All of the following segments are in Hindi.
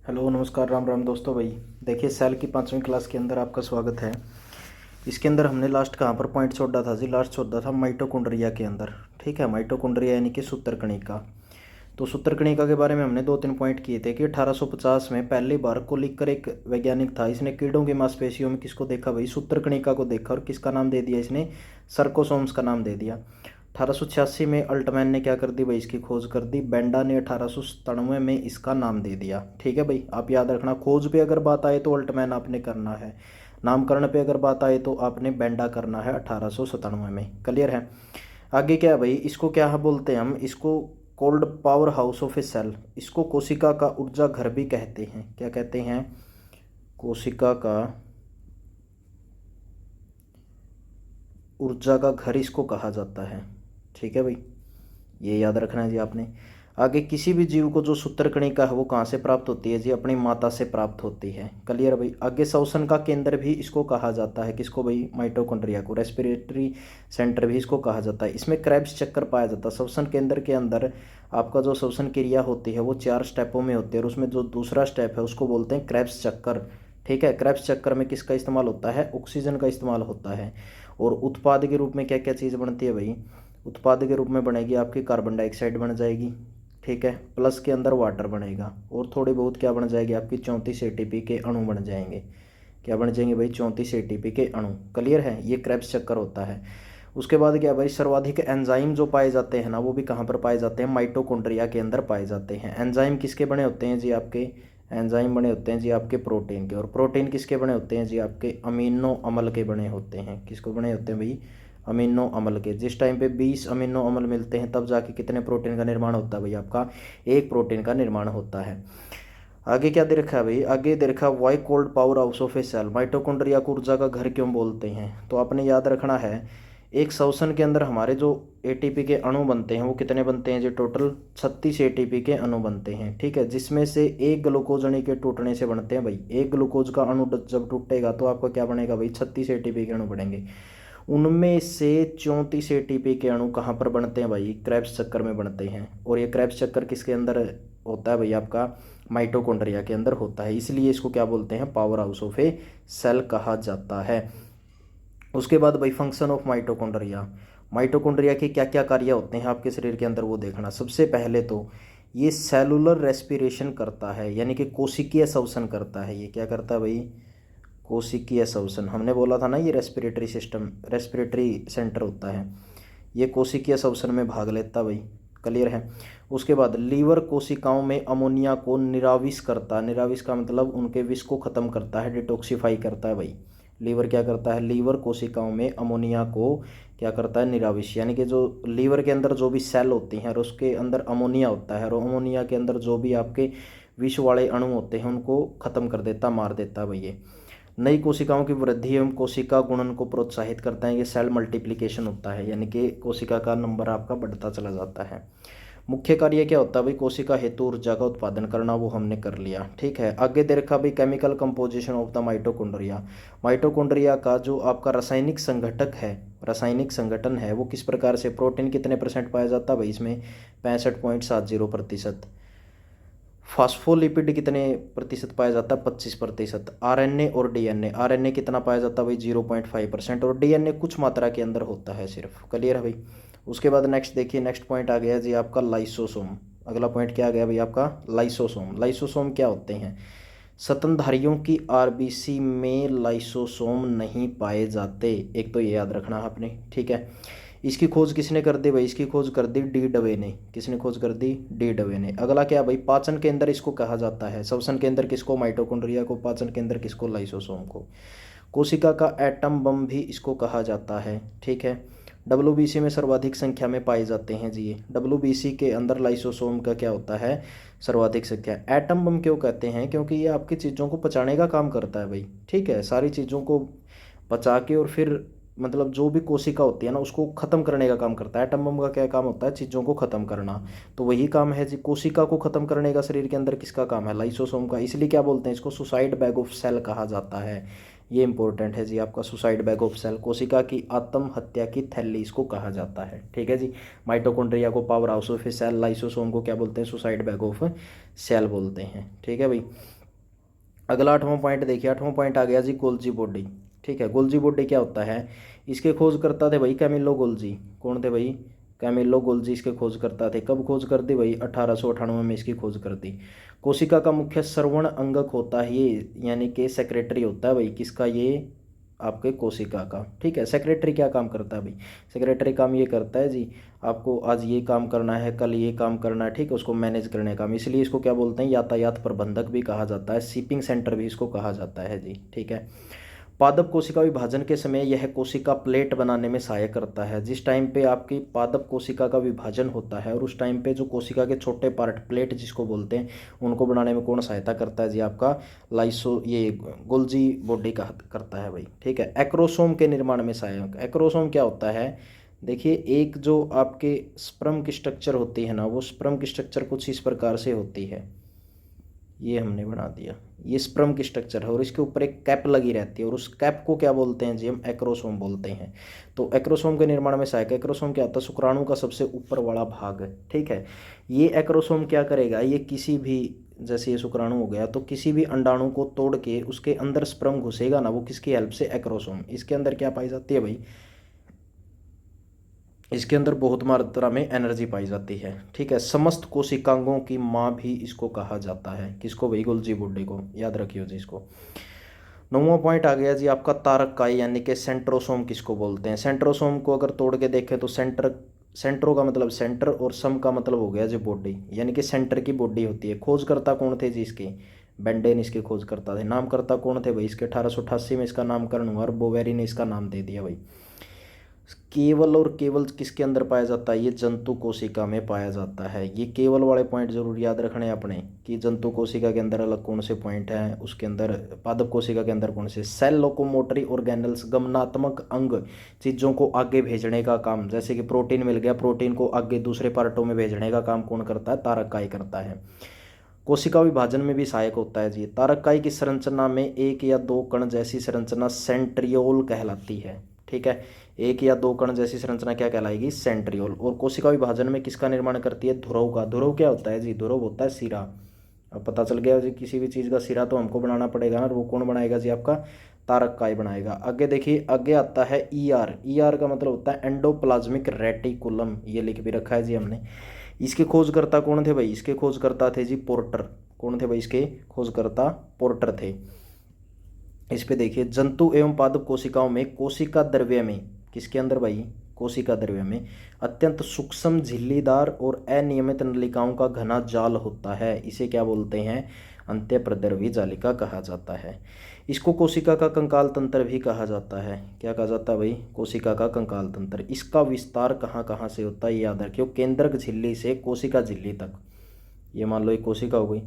हेलो नमस्कार राम राम दोस्तों। भाई देखिए, सेल की 5वीं क्लास के अंदर आपका स्वागत है। इसके अंदर हमने लास्ट कहाँ पर पॉइंट छोड़ा था जी? लास्ट छोड़ा था माइटोकॉन्ड्रिया के अंदर। ठीक है, माइटोकॉन्ड्रिया यानी कि सूत्रकणिका। तो सूत्रकणिका के बारे में हमने 2-3 पॉइंट किए थे कि 1850 में पहली बार कोलिकर एक वैज्ञानिक था। इसने कीड़ों की मांसपेशियों में किसको देखा भाई? सूत्रकणिका को देखा। और किसका नाम दे दिया इसने? सर्कोसोम्स का नाम दे दिया। 1886 में अल्टमैन ने क्या कर दी भाई? इसकी खोज कर दी। बेंडा ने 1897 में इसका नाम दे दिया। ठीक है भाई, आप याद रखना, खोज पे अगर बात आए तो अल्टमैन आपने करना है, नामकरण पे अगर बात आए तो आपने बेंडा करना है 1897 में। क्लियर है? आगे क्या है भाई? इसको क्या है बोलते हैं हम? इसको called power house of a cell. इसको कोशिका का ऊर्जा घर भी कहते हैं। क्या कहते हैं? कोशिका का ऊर्जा का घर इसको कहा जाता है। ठीक है भाई, ये याद रखना है जी आपने। आगे, किसी भी जीव को जो सूत्रकणिका है वो कहाँ से प्राप्त होती है जी? अपनी माता से प्राप्त होती है। क्लियर भाई? आगे, श्वसन का केंद्र भी इसको कहा जाता है। किसको भाई? माइटोकॉन्ड्रिया को। रेस्पिरेटरी सेंटर भी इसको कहा जाता है। इसमें क्रेब्स चक्कर पाया जाता है। श्वसन केंद्र के अंदर आपका जो श्वसन क्रिया होती है वो 4 स्टेपों में होती है, और उसमें जो दूसरा स्टेप है उसको बोलते हैं क्रेब्स चक्कर। ठीक है, क्रेब्स चक्कर में किसका इस्तेमाल होता है? ऑक्सीजन का इस्तेमाल होता है। और उत्पाद के रूप में क्या क्या चीज़ बनती है भाई? उत्पाद के रूप में बनेगी आपकी कार्बन डाइऑक्साइड बन जाएगी। ठीक है, प्लस के अंदर वाटर बनेगा, और थोड़ी बहुत क्या बन जाएगी आपकी? 34 एटीपी के अणु बन जाएंगे। क्या बन जाएंगे भाई? 34 एटीपी के अणु। क्लियर है? ये क्रेब्स चक्कर होता है। उसके बाद क्या भाई? सर्वाधिक एंजाइम जो पाए जाते हैं ना, वो भी कहाँ पर पाए जाते हैं? माइटोकॉन्ड्रिया के अंदर पाए जाते हैं। एंजाइम किसके बने होते हैं जी आपके? एंजाइम बने होते हैं जी आपके प्रोटीन के। और प्रोटीन किसके बने होते हैं जी आपके? अमीनो अम्ल के बने होते हैं। किसको बने होते हैं भाई? अमीनो अम्ल के। जिस टाइम पे 20 अमीनो अम्ल मिलते हैं तब जाके कितने प्रोटीन का निर्माण होता है भाई? आपका एक प्रोटीन का निर्माण होता है। आगे क्या दे रखा है भाई? आगे दे रखा है why called power house of a cell. Mitochondria को ऊर्जा का घर क्यों बोलते हैं? तो आपने याद रखना है, एक श्वसन के अंदर हमारे जो एटीपी के अणु बनते हैं वो कितने बनते हैं जी? टोटल 36 एटीपी के अणु बनते हैं। ठीक है, जिसमें से एक ग्लूकोज अणु के टूटने से बनते हैं भाई। एक ग्लूकोज का अणु जब टूटेगा तो आपका क्या बनेगा भाई? 36 एटीपी के अणु बनेंगे। उनमें से 34 एटीपी के अणु कहाँ पर बनते हैं भाई? क्रेब्स चक्कर में बनते हैं। और ये क्रेब्स चक्कर किसके अंदर होता है भाई? आपका माइटोकॉन्ड्रिया के अंदर होता है। इसलिए इसको क्या बोलते हैं? Power house of a cell कहा जाता है। उसके बाद भाई, फंक्शन ऑफ माइटोकॉन्ड्रिया। माइटोकॉन्ड्रिया के क्या क्या कार्य होते हैं आपके शरीर के अंदर वो देखना। सबसे पहले तो ये सेलुलर रेस्पिरेशन करता है, यानी कि कोशिकीय श्वसन करता है। ये क्या करता है भाई? कोशिकीय श्वसन। हमने बोला था ना, ये रेस्पिरेटरी सिस्टम, रेस्पिरेटरी सेंटर होता है। ये कोशिकीय श्वसन में भाग लेता भाई। क्लियर है? उसके बाद लीवर कोशिकाओं में अमोनिया को निराविश करता है। निराविश का मतलब उनके विष को खत्म करता है, डिटॉक्सिफाई करता है भाई। लीवर क्या करता है? लीवर कोशिकाओं में अमोनिया को क्या करता है? निराविश। यानी कि जो लीवर के अंदर जो भी सेल होती हैं और उसके अंदर अमोनिया होता है, और अमोनिया के अंदर जो भी आपके विष वाले अणु होते हैं उनको खत्म कर देता, मार देता है भाई ये। नई कोशिकाओं की वृद्धि एवं कोशिका गुणन को प्रोत्साहित करता है। ये सेल मल्टीप्लिकेशन होता है, यानी कि कोशिका का नंबर आपका बढ़ता चला जाता है। मुख्य कार्य क्या होता है भाई? कोशिका हेतु ऊर्जा का उत्पादन करना, वो हमने कर लिया। ठीक है, आगे दे रखा भाई chemical composition of the mitochondria. Mitochondria का जो आपका रासायनिक संघटक है, रासायनिक संगठन है, वो किस प्रकार से? प्रोटीन कितने परसेंट पाया जाता है भाई इसमें? 65.70%। फास्फोलिपिड कितने प्रतिशत पाया जाता है? 25%। आरएनए और डीएनए, आरएनए कितना पाया जाता है भाई? 0.5%। और डीएनए कुछ मात्रा के अंदर होता है सिर्फ। क्लियर है भाई? उसके बाद नेक्स्ट देखिए, नेक्स्ट पॉइंट आ गया जी आपका लाइसोसोम। अगला पॉइंट क्या आ गया भाई आपका? लाइसोसोम। लाइसोसोम क्या होते हैं? स्तनधारियों की आरबीसी में लाइसोसोम नहीं पाए जाते। एक तो ये याद रखना आपने। ठीक है, इसकी खोज किसने कर दी भाई? इसकी खोज कर दी डी डवे ने। किसने खोज कर दी? डी डवे ने। अगला क्या भाई? पाचन केंद्र इसको कहा जाता है। श्वसन केंद्र किसको? माइटोकॉन्ड्रिया को। पाचन केंद्र किसको? लाइसोसोम को। कोशिका का एटम बम भी इसको कहा जाता है। ठीक है, डब्ल्यूबीसी में सर्वाधिक संख्या में पाए जाते हैं जी ये। डब्ल्यूबीसी के अंदर लाइसोसोम का क्या होता है? सर्वाधिक संख्या। एटम बम क्यों कहते हैं? क्योंकि ये आपकी चीज़ों को पचाने का काम करता है भाई। ठीक है, सारी चीज़ों को पचा के और फिर मतलब जो भी कोशिका होती है ना उसको खत्म करने का काम करता है। एटम बम का क्या काम होता है? चीज़ों को खत्म करना। तो वही काम है जी, कोशिका को खत्म करने का शरीर के अंदर किसका काम है? लाइसोसोम का। इसलिए क्या बोलते हैं इसको? सुसाइड बैग ऑफ सेल कहा जाता है। ये इंपॉर्टेंट है जी आपका, सुसाइड बैग ऑफ सेल। कोशिका की आत्महत्या की थैली इसको कहा जाता है। ठीक है जी, माइटोकॉन्ड्रिया को power house of a cell, lysosome को क्या बोलते हैं? सुसाइड बैग ऑफ सेल बोलते हैं। ठीक है भाई, अगला 8वां पॉइंट देखिए, 8वां पॉइंट आ गया जी गोल्जी बॉडी। ठीक है, गोल्जी बॉडी क्या होता है? इसके खोजकर्ता थे भाई कैमिलो गोल्जी। कौन थे भाई? कैमिलो गोल्जी इसके खोजकर्ता थे। कब खोज कर दी भाई? 1898 में इसकी खोज कर दी। कोशिका का मुख्य श्रवण अंगक होता है ये, यानी कि सेक्रेटरी होता है भाई किसका? ये आपके कोशिका का। ठीक है, सेक्रेटरी क्या काम करता है भाई? सेक्रेटरी काम ये करता है जी, आपको आज ये काम करना है, कल ये काम करना है, ठीक है, उसको मैनेज करने का काम। इसलिए इसको क्या बोलते हैं? यातायात प्रबंधक भी कहा जाता है, शिपिंग सेंटर भी इसको कहा जाता है जी। ठीक है, पादप कोशिका विभाजन के समय यह कोशिका प्लेट बनाने में सहायक करता है। जिस टाइम पे आपकी पादप कोशिका का विभाजन होता है और उस टाइम पे जो कोशिका के छोटे पार्ट प्लेट जिसको बोलते हैं, उनको बनाने में कौन सहायता करता है जी? आपका लाइसो, ये गोल्जी बॉडी का करता है भाई। ठीक है, एक्रोसोम के निर्माण में सहायक। एक्रोसोम क्या होता है? देखिए, एक जो आपके स्पर्म की स्ट्रक्चर होती है ना, वो स्पर्म की स्ट्रक्चर कुछ इस प्रकार से होती है। ये हमने बना दिया, ये स्पर्म की स्ट्रक्चर है और इसके ऊपर एक कैप लगी रहती है और उस कैप को क्या बोलते हैं जी? हम एक्रोसोम बोलते हैं। तो एक्रोसोम के निर्माण में सहायक। एक्रोसोम क्या होता है? शुक्राणु का सबसे ऊपर वाला भाग है। ठीक है, ये एक्रोसोम क्या करेगा? ये किसी भी, जैसे ये शुक्राणु हो गया, तो किसी भी अंडाणु को तोड़ के उसके अंदर स्पर्म घुसेगा ना, वो किसकी हेल्प से? एक्रोसोम। इसके अंदर क्या पाई जाती है भाई? इसके अंदर बहुत मात्रा में एनर्जी पाई जाती है। ठीक है, समस्त कोशिकांगों की माँ भी इसको कहा जाता है। किसको भाई? गोल्जी बॉडी को। याद रखियो जी इसको। 9वां पॉइंट आ गया जी आपका तारक काई, यानी कि सेंट्रोसोम किसको बोलते हैं? सेंट्रोसोम को अगर तोड़ के देखें तो सेंट्रो का मतलब सेंटर और सम का मतलब हो गया जी बॉडी, यानी कि सेंटर की बॉडी होती है। खोजकर्ता कौन थे जी इसके? बेंडेन इसके खोजकर्ता थे। नामकर्ता कौन थे भाई इसके? 1888 में इसका नामकरण हुआ और बोवेरी ने इसका नाम दे दिया भाई। केवल और केवल किसके अंदर पाया जाता है? ये जंतु कोशिका में पाया जाता है। ये केवल वाले पॉइंट जरूर याद रखने अपने, कि जंतु कोशिका के अंदर अलग कौन से पॉइंट हैं, उसके अंदर पादप कोशिका के अंदर कौन से। सेल लोकोमोटरी ऑर्गेनल्स, गमनात्मक अंग, चीज़ों को आगे भेजने का काम। जैसे कि प्रोटीन मिल गया, प्रोटीन को आगे दूसरे पार्टों में भेजने का काम कौन करता है? तारक करता है। कोशिका विभाजन में भी सहायक होता है जी। तारक की संरचना में एक या दो कण जैसी संरचना सेंट्रियोल कहलाती है। ठीक है, एक या दो कण जैसी संरचना क्या कहलाएगी? सेंट्रियोल। और कोशिका विभाजन में किसका निर्माण करती है? ध्रुव का। ध्रुव क्या होता है जी? ध्रुव होता है सिरा। अब पता चल गया जी, किसी भी चीज़ का सिरा तो हमको बनाना पड़ेगा ना, और वो कौन बनाएगा जी? आपका तारक बनाएगा। आगे देखिए, आगे आता है ईआर। ईआर का मतलब होता है एंडोप्लाज्मिक रेटिकुलम। ये लिख भी रखा है जी हमने। इसके खोजकर्ता कौन थे भाई? इसके खोजकर्ता थे जी पोर्टर। कौन थे भाई इसके खोजकर्ता? पोर्टर थे। इस पे देखिए, जंतु एवं पादप कोशिकाओं में कोशिका द्रव्य में, किसके अंदर भाई? कोशिका द्रव्य में अत्यंत सूक्ष्म झिल्लीदार और अनियमित नलिकाओं का घना जाल होता है। इसे क्या बोलते हैं? अंत्यप्रद्रवी जालिका कहा जाता है। इसको कोशिका का कंकाल तंत्र भी कहा जाता है। क्या कहा जाता है भाई? कोशिका का कंकाल तंत्र। इसका विस्तार कहाँ कहाँ से होता है? याद रखियो, केंद्रक झिल्ली से कोशिका झिल्ली तक। ये मान लो एक कोशिका हो गई,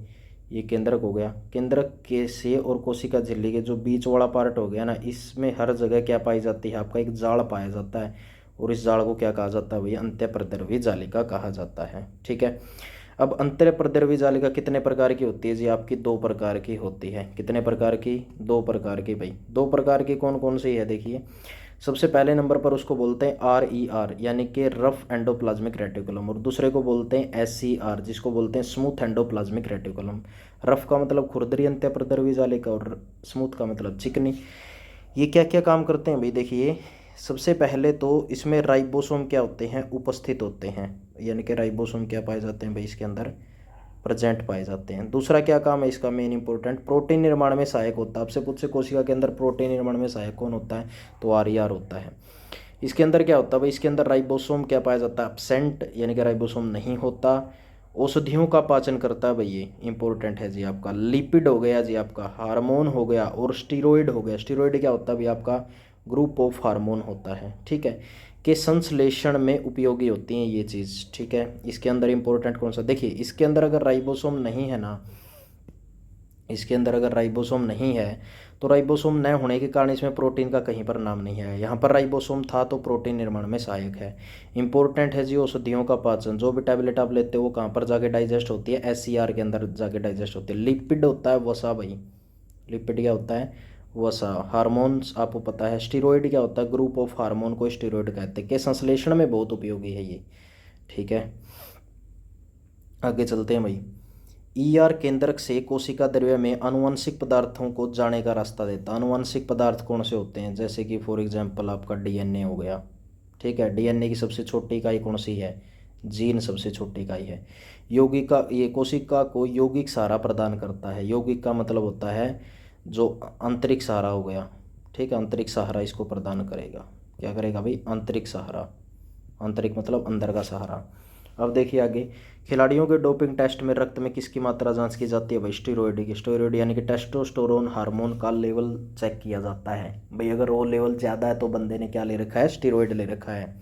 ये केंद्रक हो गया। केंद्रक के से और कोशिका झिल्ली के जो बीच वाला पार्ट हो गया ना, इसमें हर जगह क्या पाई जाती है? आपका एक जाल पाया जाता है और इस जाल को क्या कहा जाता है भैया? अंत्यप्रद्रवी जालिका कहा जाता है। ठीक है, अब अंत्यप्रद्रवी जालिका कितने प्रकार की होती है जी? आपकी दो प्रकार की होती है। कितने प्रकार की? दो प्रकार की भाई। दो प्रकार की कौन कौन सी है? देखिए, सबसे पहले नंबर पर उसको बोलते हैं RER, यानी कि रफ एंडोप्लाज्मिक रेटिकुलम, और दूसरे को बोलते हैं SCR, जिसको बोलते हैं स्मूथ एंडोप्लाज्मिक रेटिकुलम। रफ का मतलब खुरदरी अंत्यप्रद्रवी जालिका और स्मूथ का मतलब चिकनी। ये क्या क्या काम करते हैं भाई? देखिए, सबसे पहले तो इसमें राइबोसोम क्या होते हैं? उपस्थित होते हैं, यानी कि राइबोसोम क्या पाए जाते हैं भाई? इसके अंदर प्रेजेंट पाए जाते हैं। दूसरा क्या काम है इसका? मेन इंपॉर्टेंट, प्रोटीन निर्माण में सहायक होता है। आपसे पूछे कोशिका के अंदर प्रोटीन निर्माण में सहायक कौन होता है? तो RER होता है। इसके अंदर क्या होता है भाई? इसके अंदर राइबोसोम क्या पाया जाता है? एब्सेंट, यानी कि राइबोसोम नहीं होता। औषधियों का पाचन करता है भाई, ये इंपॉर्टेंट है जी आपका। लिपिड हो गया जी आपका, हार्मोन हो गया, और स्टीरोइड हो गया। स्टीरोइड क्या होता है भाई? आपका ग्रुप ऑफ हार्मोन होता है। ठीक है, के संश्लेषण में उपयोगी होती हैं ये चीज़। ठीक है, इसके अंदर इंपॉर्टेंट कौन सा? देखिए, इसके अंदर अगर राइबोसोम नहीं है ना, इसके अंदर अगर राइबोसोम नहीं है तो राइबोसोम न होने के कारण इसमें प्रोटीन का कहीं पर नाम नहीं है। यहाँ पर राइबोसोम था तो प्रोटीन निर्माण में सहायक है। इंपॉर्टेंट है जी औषधियों का पाचन। जो भी टैबलेट आप लेते हो वो कहाँ पर जाके डाइजेस्ट होती है? SCR के अंदर जाके डाइजेस्ट होती है। लिपिड होता है वसा भाई। लिपिड क्या होता है? वसा। हार्मोन्स आपको पता है। स्टीरोइड क्या होता है? ग्रुप ऑफ हार्मोन को स्टीरोइड कहते हैं। के संश्लेषण में बहुत उपयोगी है ये। ठीक है, आगे चलते हैं भाई। ER केंद्रक से कोशिका द्रव्य में आनुवंशिक पदार्थों को जाने का रास्ता देता है। आनुवंशिक पदार्थ कौन से होते हैं, जैसे कि फॉर एग्जांपल आपका DNA हो गया, ठीक है। DNA की सबसे छोटी इकाई कौन सी है, जीन सबसे छोटी इकाई है। यौगिका, ये कोशिका को यौगिक सहारा प्रदान करता है। यौगिक का मतलब होता है जो आंतरिक सहारा हो गया, ठीक है, आंतरिक सहारा इसको प्रदान करेगा। क्या करेगा भाई, आंतरिक सहारा। आंतरिक मतलब अंदर का सहारा। अब देखिए आगे, खिलाड़ियों के डोपिंग टेस्ट में रक्त में किसकी मात्रा जांच की जाती है भाई, स्टेरॉयड की। स्टेरॉयड यानी कि टेस्टोस्टेरोन हार्मोन का लेवल चेक किया जाता है भाई। अगर वो लेवल ज़्यादा है तो बंदे ने क्या ले रखा है, स्टेरॉयड ले रखा है।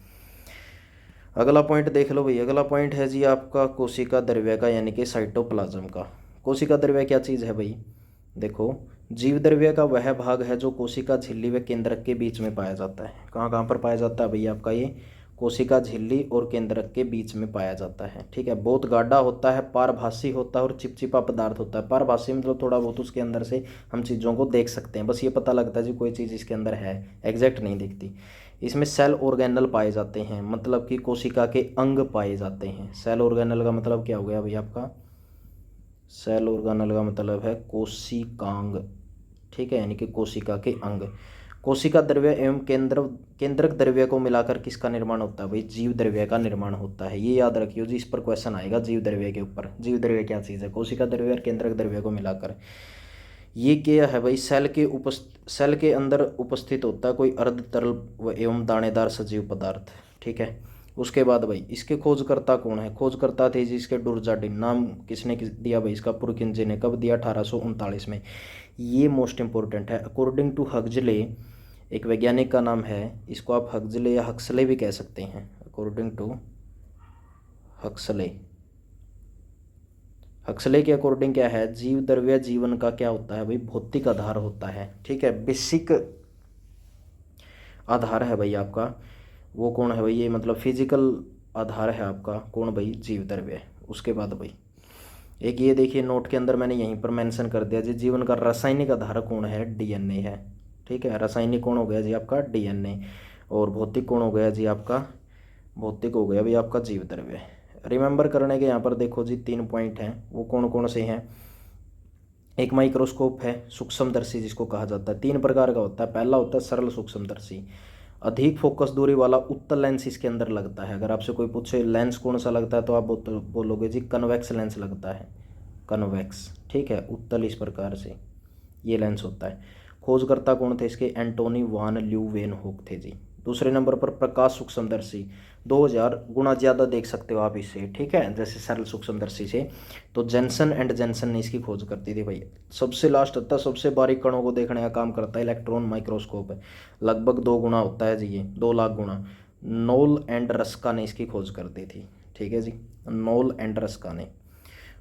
अगला पॉइंट देख लो भाई, अगला पॉइंट है जी आपका कोशिका द्रव्य का, यानी कि साइटोप्लाज्म का। कोशिका द्रव्य क्या चीज़ है भाई, देखो, जीव द्रव्य का वह भाग है जो कोशिका झिल्ली व केंद्रक के बीच में पाया जाता है। कहाँ कहाँ पर पाया जाता है भाई आपका, ये कोशिका झिल्ली और केंद्रक के बीच में पाया जाता है, ठीक है। बहुत गाढ़ा होता है, पारभासी होता है और चिपचिपा पदार्थ होता है। पारभासी मतलब थोड़ा बहुत उसके अंदर से हम चीज़ों को देख सकते हैं, बस ये पता लगता है जी कोई चीज़ इसके अंदर है, एग्जैक्ट नहीं दिखती। इसमें सेल ऑर्गेनल पाए जाते हैं, मतलब कि कोशिका के अंग पाए जाते हैं। सेल ऑर्गेनल का मतलब क्या हो गया भाई आपका, सेल ऑर्गेनल का मतलब है कोशिकांग, ठीक है, यानी कि कोशिका के अंग। कोशिका द्रव्य एवं केंद्रक द्रव्य को मिलाकर किसका निर्माण होता है भाई, जीव द्रव्य का निर्माण होता है। ये याद रखियो जी, इस पर क्वेश्चन आएगा जीव द्रव्य के ऊपर। जीव द्रव्य क्या चीज़ है, कोशिका द्रव्य और केंद्रक द्रव्य को मिलाकर। ये क्या है भाई, सेल के अंदर उपस्थित होता है कोई अर्ध तरल एवं दानेदार सजीव पदार्थ, ठीक है। उसके बाद भाई इसके खोजकर्ता कौन है, खोजकर्ता थे जी इसके डुरजार्डिन। नाम किसने दिया भाई इसका, पुरकिंजे ने। कब दिया, 1839 में। ये मोस्ट इंपॉर्टेंट है। अकॉर्डिंग टू हक्सले, एक वैज्ञानिक का नाम है, इसको आप हक्सले या हक्सले भी कह सकते हैं। अकॉर्डिंग टू हक्सले, हक्सले के अकॉर्डिंग क्या है, जीव द्रव्य जीवन का क्या होता है भाई, भौतिक आधार होता है, ठीक है, बेसिक आधार है भाई आपका। वो कौन है भाई, ये मतलब फिजिकल आधार है आपका, कौन भाई, जीव द्रव्य। उसके बाद भाई एक ये देखिए नोट के अंदर मैंने यहीं पर मेंशन कर दिया जी, जीवन का रासायनिक आधार कौन है, DNA है, ठीक है। रासायनिक कौन हो गया जी आपका, DNA। और भौतिक कौन हो गया जी आपका, भौतिक हो गया भाई आपका जीव द्रव्य। रिमेंबर करने के यहाँ पर देखो जी 3 पॉइंट हैं, वो कौन कौन से हैं। एक माइक्रोस्कोप है, सूक्ष्मदर्शी जिसको कहा जाता है। 3 प्रकार का होता है। पहला होता है सरल सूक्ष्मदर्शी, अधिक फोकस दूरी वाला उत्तल लेंस इसके अंदर लगता है। अगर आपसे कोई पूछे लेंस कौन सा लगता है तो आप बोलोगे जी कन्वेक्स लेंस लगता है, कन्वेक्स, ठीक है, उत्तल इस प्रकार से ये लेंस होता है। खोजकर्ता कौन थे इसके, एंटोनी वान ल्यूवेनहोक थे जी। दूसरे नंबर पर प्रकाश सूक्ष्मदर्शी, 2000 गुना ज़्यादा देख सकते हो आप इससे, ठीक है, जैसे सरल सूक्ष्मदर्शी से। तो जेंसन एंड जेंसन ने इसकी खोज करती थी भाई। सबसे लास्ट होता है, सबसे बारीक कणों को देखने का काम करता है इलेक्ट्रॉन माइक्रोस्कोप, लगभग 2 गुना होता है जी, ये 2 लाख गुना। नोल एंड रस्का ने इसकी खोज कर दी थी, ठीक है जी, नोल एंड रस्का ने।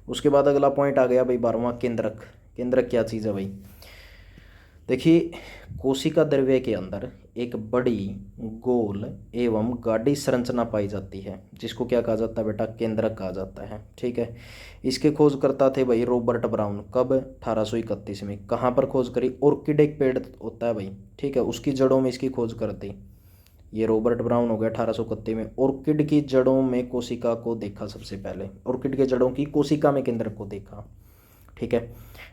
उसके बाद अगला पॉइंट आ गया भाई 12वां, केंद्रक। केंद्रक क्या चीज़ है भाई, देखिए, कोशिका द्रव्य के अंदर एक बड़ी गोल एवं गाढ़ी संरचना पाई जाती है, जिसको क्या कहा जाता है बेटा, केंद्रक कहा जाता है, ठीक है। इसके खोजकर्ता थे भाई रॉबर्ट ब्राउन। कब, 1831 में। कहाँ पर खोज करी, ऑर्किड एक पेड़ होता है भाई, ठीक है, उसकी जड़ों में इसकी खोज करती। ये रॉबर्ट ब्राउन हो गया 1831 में। ऑर्किड की जड़ों में कोशिका को देखा सबसे पहले, ऑर्किड के जड़ों की कोशिका में केंद्रक को देखा, ठीक है।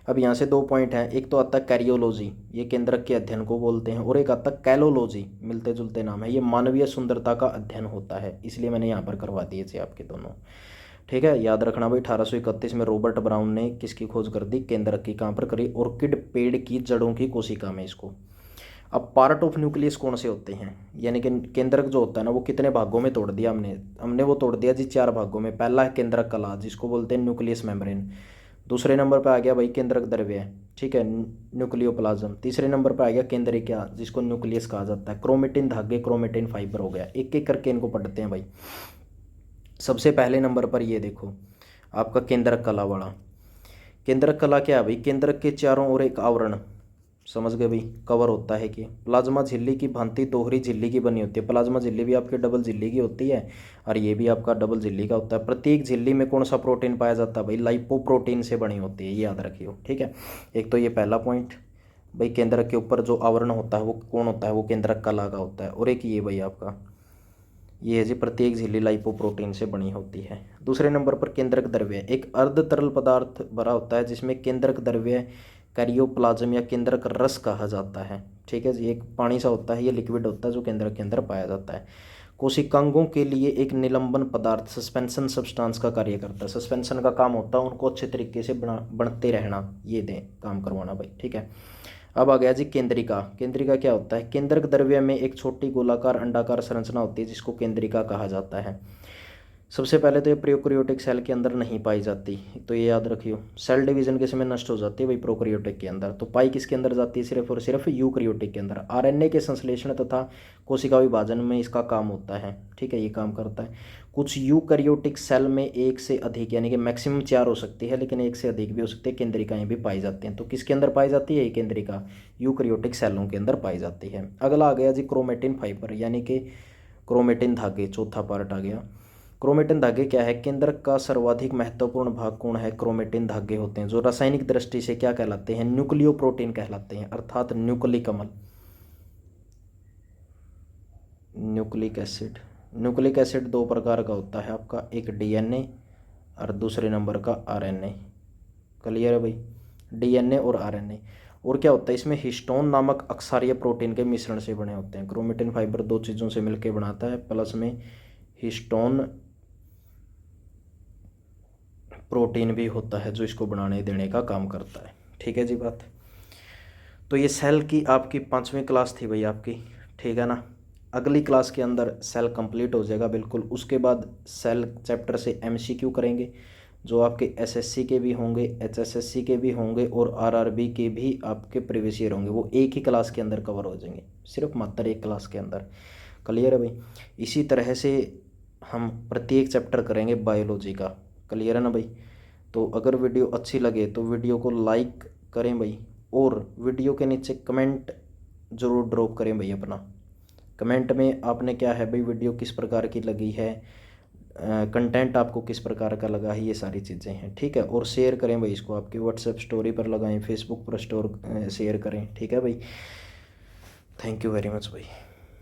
अब यहाँ से 2 पॉइंट हैं, एक तो आता है कैरियोलॉजी, ये केंद्रक के अध्ययन को बोलते हैं, और एक आता है कैलोलॉजी, मिलते जुलते नाम है, ये मानवीय सुंदरता का अध्ययन होता है, इसलिए मैंने यहाँ पर करवा दिए थे आपके दोनों, ठीक है। याद रखना भाई 1831 में रॉबर्ट ब्राउन ने किसकी खोज कर दी, केंद्रक की। कहाँ पर करी, ऑर्किड पेड़ की जड़ों की कोशिका में इसको। अब पार्ट ऑफ न्यूक्लियस कौन से होते हैं, यानी कि केंद्रक जो होता है ना, वो कितने भागों में तोड़ दिया हमने वो तोड़ दिया जी 4 भागों में। पहला है केंद्रक कला, जिसको बोलते हैं न्यूक्लियस मेम्ब्रेन। दूसरे नंबर पर आ गया भाई केंद्रक द्रव्य, ठीक है, न्यूक्लियोप्लाज्म। तीसरे नंबर पर आ गया केंद्रिका, जिसको न्यूक्लियस कहा जाता है। क्रोमेटिन धागे, क्रोमेटिन फाइबर हो गया। एक एक करके इनको पढ़ते हैं भाई। सबसे पहले नंबर पर ये देखो आपका केंद्रक कला वाला। केंद्रक कला क्या है भाई, केंद्रक के चारों ओर एक आवरण, समझ गए भाई, कवर होता है कि प्लाज्मा झिल्ली की भांति दोहरी झिल्ली की बनी होती है। प्लाज्मा झिल्ली भी आपके डबल झिल्ली की होती है, और ये भी आपका डबल झिल्ली का होता है। प्रत्येक झिल्ली में कौन सा प्रोटीन पाया जाता है भाई, लाइपोप्रोटीन से बनी होती है, ये याद रखियो, ठीक है। एक तो ये पहला पॉइंट भाई, केंद्रक के ऊपर जो आवरण होता है वो कौन होता है, वो केंद्रक कला का होता है। और एक ये भाई आपका ये है जी, प्रत्येक झिल्ली लाइपोप्रोटीन से बनी होती है। दूसरे नंबर पर केंद्रक द्रव्य, एक अर्ध तरल पदार्थ भरा होता है जिसमें केंद्रक द्रव्य कैरियोप्लाज्म या केंद्रक रस कहा जाता है। ठीक है जी, एक पानी सा होता है, ये लिक्विड होता है जो केंद्रक के अंदर पाया जाता है। कोशिकांगों के लिए एक निलंबन पदार्थ सस्पेंशन सब्सटेंस का कार्य करता है। सस्पेंशन का काम होता है उनको अच्छे तरीके से बनते रहना, ये दें काम करवाना भाई। ठीक है, अब आ गया जी केंद्रिका। केंद्रिका क्या होता है? केंद्रक द्रव्य में एक छोटी गोलाकार अंडाकार संरचना होती है जिसको केंद्रिका कहा जाता है। सबसे पहले तो ये प्रोकैरियोटिक सेल के अंदर नहीं पाई जाती, तो ये याद रखियो। सेल डिवीजन के समय नष्ट हो जाती है भाई प्रोकैरियोटिक के अंदर। तो पाई किसके अंदर जाती है? सिर्फ और सिर्फ यूकैरियोटिक के अंदर। आरएनए के संश्लेषण तथा कोशिका विभाजन में इसका काम होता है। ठीक है, ये काम करता है। कुछ यूकैरियोटिक सेल में एक से अधिक यानी कि मैक्सिमम 4 हो सकती है, लेकिन एक से अधिक भी हो सकती है, केंद्रिकाएं भी पाई जाती हैं। तो किसके अंदर पाई जाती है ये केंद्रिका? यूकैरियोटिक सेलों के अंदर पाई जाती है। अगला आ गया जी क्रोमेटिन फाइबर यानी कि क्रोमेटिन धागे, चौथा पार्ट आ गया। क्रोमेटिन धागे क्या है? केंद्रक का सर्वाधिक महत्वपूर्ण भाग कौन है? क्रोमेटिन धागे होते हैं, जो रासायनिक दृष्टि से क्या कहलाते हैं? न्यूक्लियोप्रोटीन कहलाते हैं, अर्थात न्यूक्लिक अम्ल, न्यूक्लिक एसिड। न्यूक्लिक एसिड 2 प्रकार का होता है आपका, एक डीएनए और दूसरे नंबर का आरएनए। क्लियर है भाई? डीएनए और आरएनए। और क्या होता है इसमें? हिस्टोन नामक अक्षारीय प्रोटीन के मिश्रण से बने होते हैं। क्रोमेटिन फाइबर 2 चीज़ों से मिलकर बनाता है, प्लस में हिस्टोन प्रोटीन भी होता है जो इसको बनाने देने का काम करता है। ठीक है जी बात। तो ये सेल की आपकी 5वीं क्लास थी भाई आपकी, ठीक है ना। अगली क्लास के अंदर सेल कंप्लीट हो जाएगा बिल्कुल। उसके बाद सेल चैप्टर से एमसीक्यू करेंगे जो आपके एसएससी के भी होंगे, एचएसएससी के भी होंगे और आरआरबी के भी आपके प्रीवियस ईयर होंगे। वो एक ही क्लास के अंदर कवर हो जाएंगे, सिर्फ मात्र एक क्लास के अंदर। क्लियर है भाई? इसी तरह से हम प्रत्येक चैप्टर करेंगे बायोलॉजी का। क्लियर है ना भाई? तो अगर वीडियो अच्छी लगे तो वीडियो को लाइक करें भाई, और वीडियो के नीचे कमेंट ज़रूर ड्रॉप करें भाई अपना। कमेंट में आपने क्या है भाई, वीडियो किस प्रकार की लगी है, कंटेंट आपको किस प्रकार का लगा है, ये सारी चीज़ें हैं। ठीक है, और शेयर करें भाई इसको, आपकी व्हाट्सएप स्टोरी पर लगाएं, फेसबुक पर शेयर करें। ठीक है भाई, थैंक यू वेरी मच भाई।